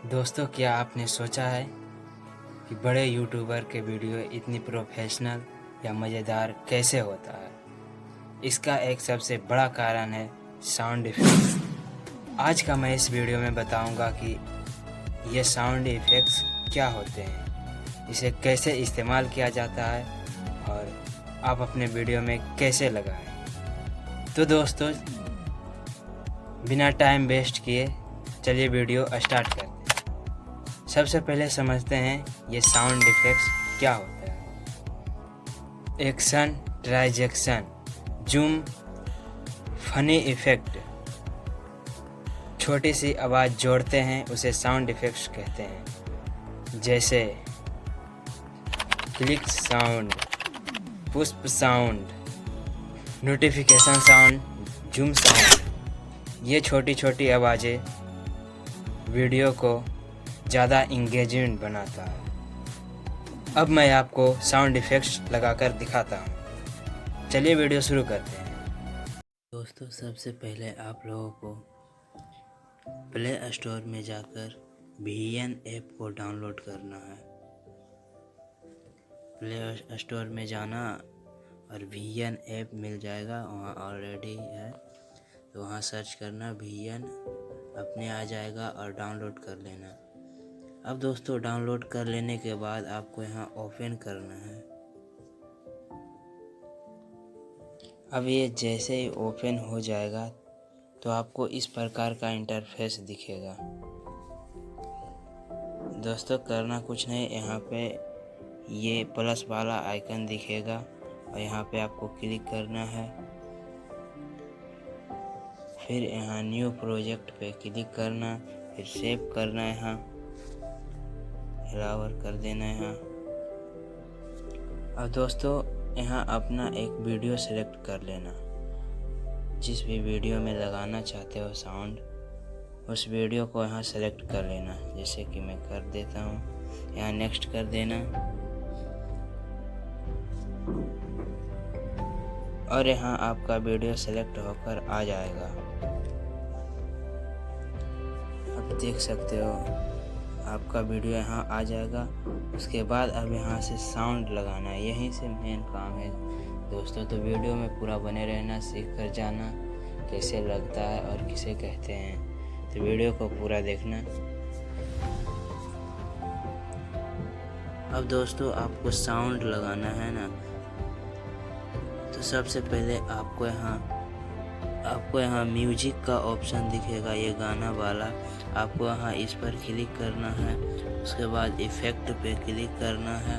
दोस्तों, क्या आपने सोचा है कि बड़े यूट्यूबर के वीडियो इतनी प्रोफेशनल या मज़ेदार कैसे होता है? इसका एक सबसे बड़ा कारण है साउंड इफ़ेक्ट्स। आज का मैं इस वीडियो में बताऊंगा कि ये साउंड इफ़ेक्ट्स क्या होते हैं, इसे कैसे इस्तेमाल किया जाता है और आप अपने वीडियो में कैसे लगाएं। तो दोस्तों, बिना टाइम वेस्ट किए चलिए वीडियो स्टार्ट करते हैं। सबसे पहले समझते हैं ये साउंड इफ़ेक्ट्स क्या होता है। Action, transaction, zoom, funny effect, छोटी सी आवाज़ जोड़ते हैं उसे साउंड इफ़ेक्ट्स कहते हैं। जैसे क्लिक साउंड, पुष्प sound, notification sound, zoom sound. ये छोटी छोटी आवाज़ें वीडियो को ज़्यादा इंगेजमेंट बनाता है। अब मैं आपको साउंड इफ़ेक्ट्स लगाकर दिखाता हूँ। चलिए वीडियो शुरू करते हैं। दोस्तों, सबसे पहले आप लोगों को प्ले स्टोर में जाकर VN ऐप को डाउनलोड करना है। प्ले स्टोर में जाना और VN ऐप मिल जाएगा, वहाँ ऑलरेडी है तो वहाँ सर्च करना VN, अपने आ जाएगा और डाउनलोड कर लेना। अब दोस्तों, डाउनलोड कर लेने के बाद आपको यहाँ ओपन करना है। अब ये जैसे ही ओपन हो जाएगा तो आपको इस प्रकार का इंटरफेस दिखेगा। दोस्तों, करना कुछ नहीं, यहाँ पे ये प्लस वाला आइकन दिखेगा और यहाँ पे आपको क्लिक करना है। फिर यहाँ न्यू प्रोजेक्ट पे क्लिक करना, फिर सेव करना है, यहाँ अलाउर कर देना है यहाँ। अब दोस्तों, यहाँ अपना एक वीडियो सेलेक्ट कर लेना। जिस भी वीडियो में लगाना चाहते हो साउंड, उस वीडियो को यहाँ सेलेक्ट कर लेना। जैसे कि मैं कर देता हूँ, यहाँ नेक्स्ट कर देना और यहाँ आपका वीडियो सेलेक्ट होकर आ जाएगा। आप देख सकते हो आपका वीडियो यहाँ आ जाएगा। उसके बाद अब यहाँ से साउंड लगाना है, यहीं से मेन काम है दोस्तों। तो वीडियो में पूरा बने रहना, सीख कर जाना कैसे लगता है और किसे कहते हैं। तो वीडियो को पूरा देखना। अब दोस्तों, आपको साउंड लगाना है ना, तो सबसे पहले आपको यहाँ म्यूजिक का ऑप्शन दिखेगा, ये गाना वाला। आपको यहाँ इस पर क्लिक करना है। उसके बाद इफ़ेक्ट पे क्लिक करना है।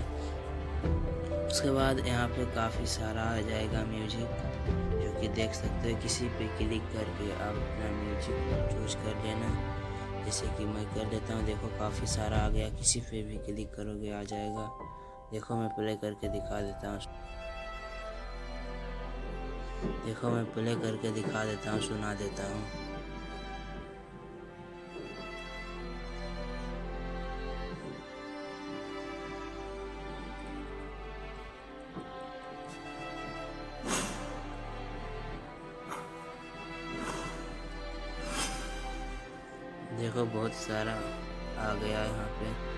उसके बाद यहाँ पे काफ़ी सारा आ जाएगा म्यूजिक, जो कि देख सकते हो। किसी पे क्लिक करके आप अपना म्यूजिक चूज कर लेना। जैसे कि मैं कर लेता हूँ, देखो काफ़ी सारा आ गया। किसी पे भी क्लिक करोगे आ जाएगा। देखो मैं प्ले करके दिखा देता हूँ। देखो मैं प्ले करके दिखा देता हूँ, सुना देता हूँ। देखो बहुत सारा आ गया यहाँ पे।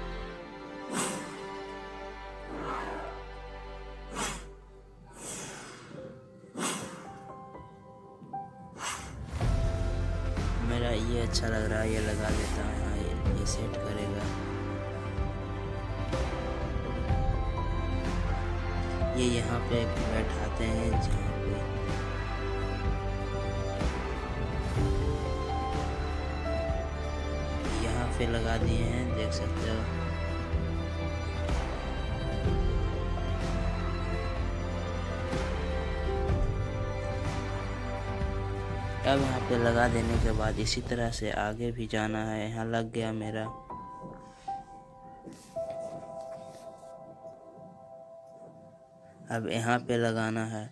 मेरा ये अच्छा लग रहा है, ये लगा देता हूँ यहाँ, ये सेट करेगा। ये यहाँ पे बैठाते हैं जहाँ पे यहाँ पे लगा दिए हैं, देख सकते हो। अब यहाँ पे लगा देने के बाद इसी तरह से आगे भी जाना है। यहाँ लग गया मेरा। अब यहाँ पे लगाना है।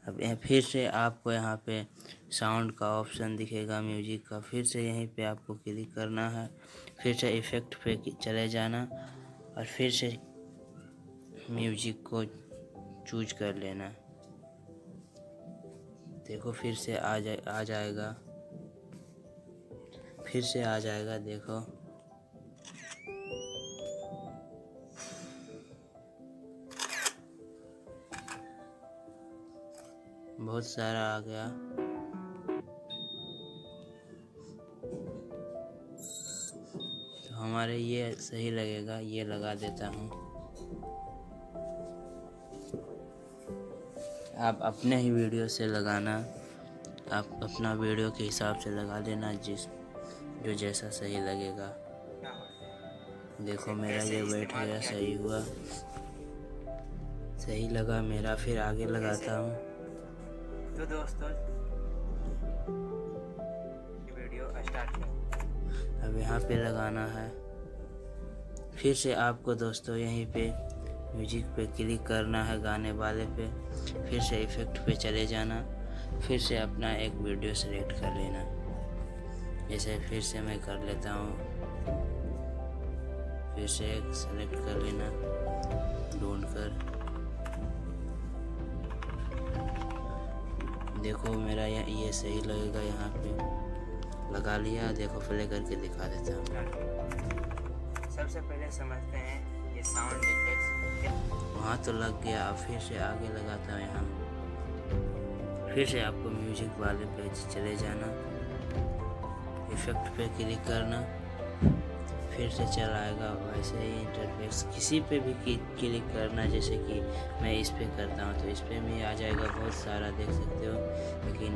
अब फिर से आपको यहाँ पे साउंड का ऑप्शन दिखेगा, म्यूजिक का। फिर से यहीं पे आपको क्लिक करना है। फिर से इफ़ेक्ट पे चले जाना और फिर से म्यूजिक को चूज कर लेना। देखो फिर से आ जाएगा। फिर से आ जाएगा। देखो बहुत सारा आ गया। तो हमारे ये सही लगेगा, ये लगा देता हूँ। आप अपने ही वीडियो से लगाना, आप अपना वीडियो के हिसाब से लगा देना, जो जैसा सही लगेगा। देखो मेरा ये बैठ गया, सही हुआ, सही लगा मेरा। फिर आगे लगाता हूँ। तो दोस्तों वीडियो स्टार्ट करो। अब यहाँ पे लगाना है। फिर से आपको दोस्तों यहीं पे म्यूजिक पे क्लिक करना है, गाने वाले पे। फिर से इफेक्ट पे चले जाना। फिर से अपना एक वीडियो सेलेक्ट कर लेना। जैसे फिर से मैं कर लेता हूँ। फिर से एक सेलेक्ट कर लेना ढूंढ कर। देखो मेरा ये सही लगेगा, यहाँ पे लगा लिया। देखो प्ले करके दिखा देता हूँ। सबसे पहले समझते हैं ये साउंड इफेक्ट्स। वहाँ तो लग गया। अब फिर से आगे लगाता हूँ यहाँ। फिर से आपको म्यूजिक वाले पेज चले जाना, इफेक्ट पे क्लिक करना, फिर से चल आएगा। वैसे ही इंटरफेस किसी पे भी क्लिक करना, जैसे कि मैं इस पे करता हूँ तो इस पे भी आ जाएगा, बहुत सारा देख सकते हो। लेकिन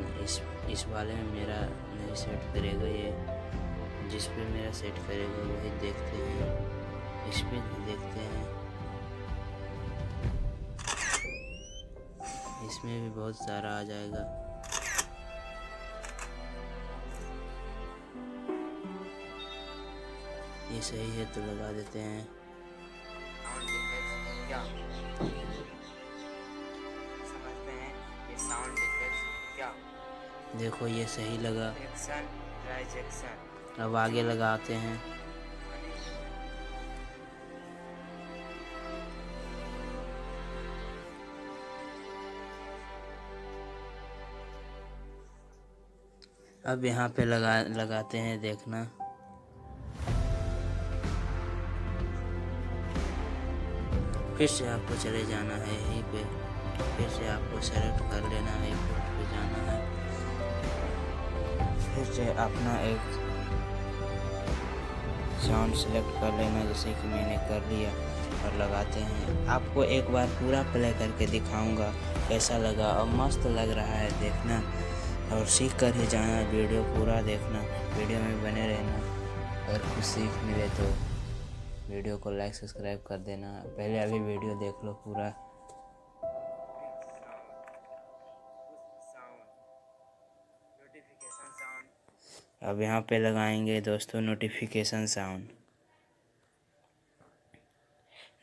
इस वाले में मेरा नहीं सेट करेगा, ये जिस पे मेरा सेट करेगा वही देखते हैं। इस पे देखते हैं, इसमें भी बहुत सारा आ जाएगा। ये सही है तो लगा देते हैं। क्या समझते हैं ये साउंड इफेक्ट्स क्या? देखो ये सही लगा। अब आगे लगाते हैं। अब यहाँ पे लगाते हैं, देखना। फिर से आपको चले जाना है यहीं पे। फिर से आपको सेलेक्ट कर लेना है, इफेक्ट पे जाना है। फिर से अपना एक साउंड सेलेक्ट कर लेना, जैसे कि मैंने कर लिया, और लगाते हैं। आपको एक बार पूरा प्ले करके दिखाऊंगा कैसा लगा, और मस्त लग रहा है, देखना और सीख कर ही जाना। वीडियो पूरा देखना, वीडियो में बने रहना। अगर कुछ सीख मिले तो वीडियो को लाइक सब्सक्राइब कर देना। पहले अभी वीडियो देख लो पूरा। अब यहाँ पे लगाएंगे दोस्तों नोटिफिकेशन साउंड।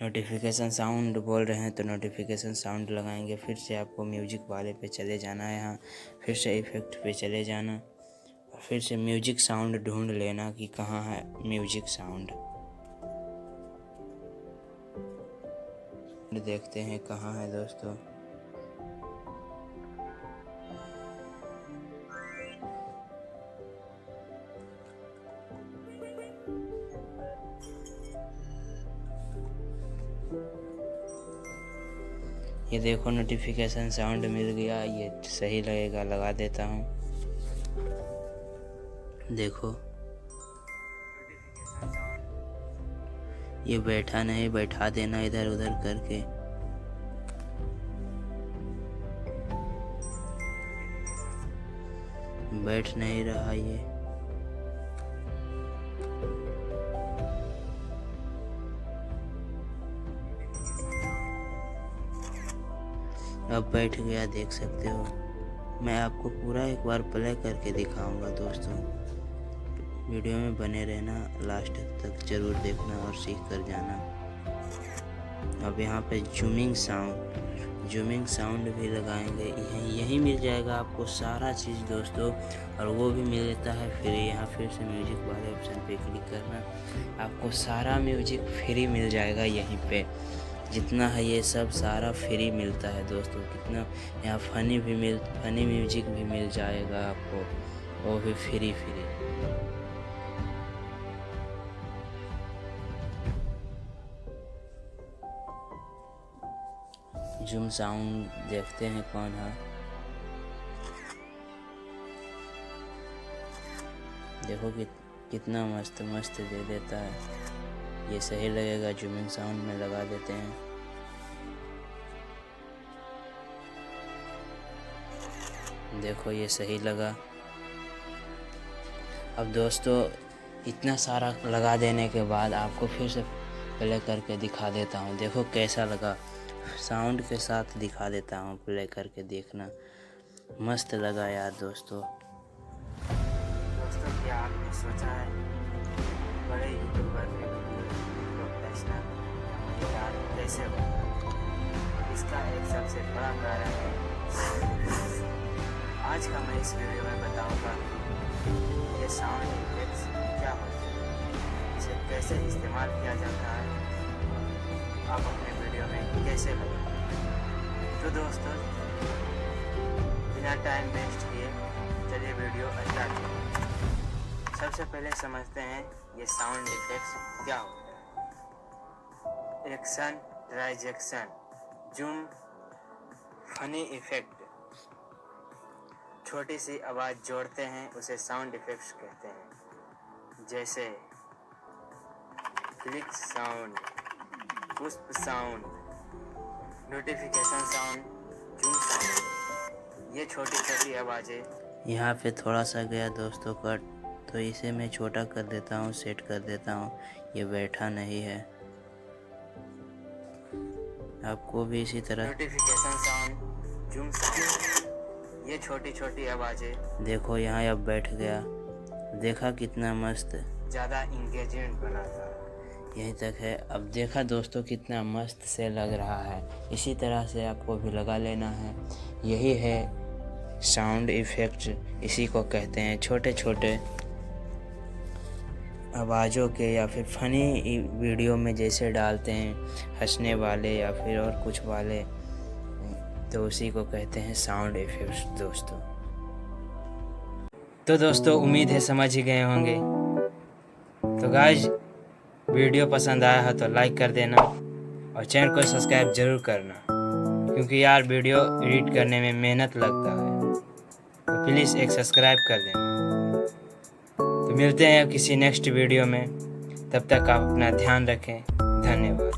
नोटिफिकेशन साउंड बोल रहे हैं तो नोटिफिकेशन साउंड लगाएंगे। फिर से आपको म्यूजिक वाले पे चले जाना है, यहाँ फिर से इफेक्ट पे चले जाना, और फिर से म्यूजिक साउंड ढूंढ लेना कि कहाँ है म्यूजिक साउंड। देखते हैं कहाँ है दोस्तों। ये देखो नोटिफिकेशन साउंड मिल गया, ये सही लगेगा, लगा देता हूँ। देखो ये बैठा नहीं, बैठा देना इधर उधर करके। बैठ नहीं रहा ये। अब बैठ गया, देख सकते हो। मैं आपको पूरा एक बार प्ले करके दिखाऊंगा दोस्तों। वीडियो में बने रहना, लास्ट तक जरूर देखना और सीख कर जाना। अब यहाँ पे जूमिंग साउंड भी लगाएंगे। यही मिल जाएगा आपको सारा चीज़ दोस्तों, और वो भी मिल जाता है फ्री। यहाँ फिर से म्यूजिक वाले ऑप्शन पे क्लिक करना, आपको सारा म्यूजिक फ्री मिल जाएगा यहीं पे। जितना है ये सब सारा फ्री मिलता है दोस्तों। कितना यहाँ फनी म्यूजिक भी मिल जाएगा आपको, वो भी फ्री। जूम साउंड देखते हैं कौन है। देखो कि कितना मस्त मस्त दे देता है। ये सही लगेगा, जूमिंग साउंड में लगा देते हैं। देखो ये सही लगा। अब दोस्तों इतना सारा लगा देने के बाद आपको फिर से प्ले करके दिखा देता हूँ। देखो कैसा लगा, साउंड के साथ दिखा देता हूँ, प्ले करके देखना। मस्त लगा यार दोस्तों। क्या आपने सोचा है बड़े यूट्यूबर के प्रोफेशनल मजेदार कैसे हो? इसका एक सबसे बड़ा कारण है आज का मैं इस वीडियो में बताऊंगा ये साउंड इफेक्ट्स क्या होते हैं, इसे कैसे इस्तेमाल किया जाता है, आप अपने वीडियो में कैसे लगाएं। तो दोस्तों बिना टाइम वेस्ट किए चलिए वीडियो स्टार्ट करें। सबसे पहले समझते हैं ये साउंड इफेक्ट्स क्या होता है। Action, transaction, zoom, funny effect. छोटी सी आवाज़ जोड़ते हैं उसे साउंड इफेक्ट्स कहते हैं, जैसे क्लिक साउंड, पुष्प sound, notification sound, zoom sound. ये छोटी छोटी आवाज़ें। यहाँ पे थोड़ा सा गया दोस्तों कट, तो इसे मैं छोटा कर देता हूँ, सेट कर देता हूँ। ये बैठा नहीं है। आपको भी इसी तरह नोटिफिकेशन साउंड, जूम साउंड, ये छोटी छोटी आवाज़ें। देखो यहाँ अब बैठ गया, देखा कितना मस्त, ज़्यादा इंगेजमेंट बना था। यहीं तक है। अब देखा दोस्तों कितना मस्त से लग रहा है। इसी तरह से आपको भी लगा लेना है। यही है साउंड इफ़ेक्ट, इसी को कहते हैं। छोटे छोटे आवाज़ों के या फिर फनी वीडियो में जैसे डालते हैं, हंसने वाले या फिर और कुछ वाले, तो उसी को कहते हैं साउंड इफ़ेक्ट्स दोस्तों। तो दोस्तों उम्मीद है समझ ही गए होंगे। तो गाइज वीडियो पसंद आया है तो लाइक कर देना और चैनल को सब्सक्राइब ज़रूर करना, क्योंकि यार वीडियो एडिट करने में मेहनत लगता है, तो प्लीज़ एक सब्सक्राइब कर देना। तो मिलते हैं किसी नेक्स्ट वीडियो में, तब तक आप अपना ध्यान रखें। धन्यवाद।